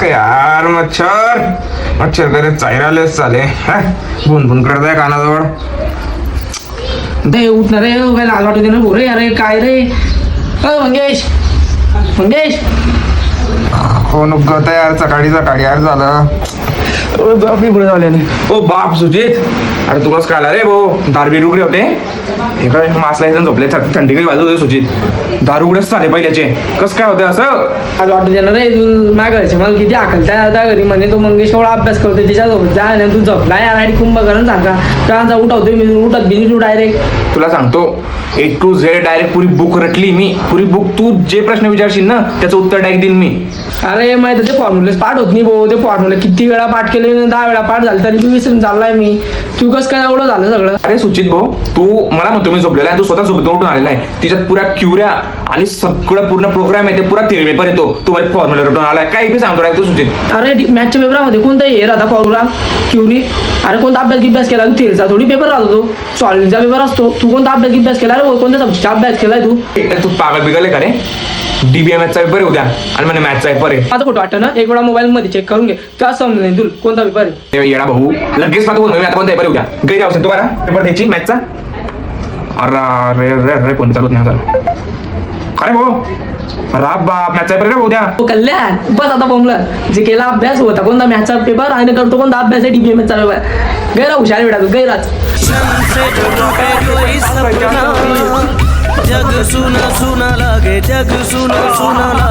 यार मच्छर मच्छर करे चायरालेच चाले भुन भुन करत आहे कानाजवळ. ते उठणार रे काय लाज वाटते ना बोरे अरे काय रे मंगेश मंगेश कोण उगत आहे यार सकाळी सकाळी यार झालं. बापरे पुढे झाल्याने. ओ बाप सुजित, अरे तुलाच काय आला रे भाऊ. दारू बिरू उघडे होते हे काय मासला इथं झोपले थंडी काही वाजत होते सुजित. दारू उघडेच चाले पहिल्याचे कस काय होते असं. आज वाटत ना रे तू मागायचे मला किती आकल त्या घरी म्हणे तो मंगेश एवढा अभ्यास करतोय त्याच्यासोबत जा आणि तू झोपला यार आणि कुंभकर्ण सारखा का उठवतोय मी उठत बिनी तू डायरेक्ट. तुला सांगतो A to Z डायरेक्ट पुरी बुक रटली मी. पुरी बुक तू जे प्रश्न विचारशील ना त्याचं उत्तर डायरेक्ट देईन मी. अरे माहिती ते फॉर्म्युलेस पाठ होत नाही भाऊ. ते फॉर्म्युले किती वेळा पाठ केले 10 वेळा पाठ झाले तरी मी विसरून चाललाय मी. तू कसं काय एवढं झालं सगळं. अरे सुचित भाऊ तू मला म्हणतो मी झोपलेला आहे, तू स्वतः झोपेत उठून आलेला आहे. तिच्यात पुऱ्या क्युऱ्या आणि सगळं पूर्ण प्रोग्राम आहे ते पुरा पेपर येतो. तू मला फॉर्म्युला रटून आलाय काही बी सांगतो तू सुचित. अरे मॅथच्या पेपरामध्ये कोणता हे राहता फॉर्म्युला क्युरी. अरे कोणता अभ्यास केला तू. थिअरीचा थोडी पेपर राहतो तो सॉल्विंगचा पेपर असतो. तू कोणता अभ्यास केला रे कोणत्या सब्जेक्टचा अभ्यास केलाय तू. तू पागल बिगल आहे का रे. DBMS पेपर आहे उद्या आणि म्हणे मॅथचा पेपर आहे. माझा फोटो वाटतं ना एक वेळा मोबाईल मध्ये चेक करून घे का समजून नाही तुला कोणता पेपर आहे. येडा भाऊ लगेच पाहतो मी आता कोणता पेपर उद्या गैर आवश्यक तुम्हाला पेपर द्यायची मॅथचा. अरे रे रे कोणी चालत नाही आता. अरे भाऊ राब बाप मॅथचा पेपर रे उद्या. कल्याण बस आता बोंबला जे केला अभ्यास होता कोणता मॅथचा पेपर आणि करतो कोणता अभ्यास आहे DBMS चा पेपर. गैरा हुशार बेटा तू गैराच. जग सुना सुना लागे जग सुना सुना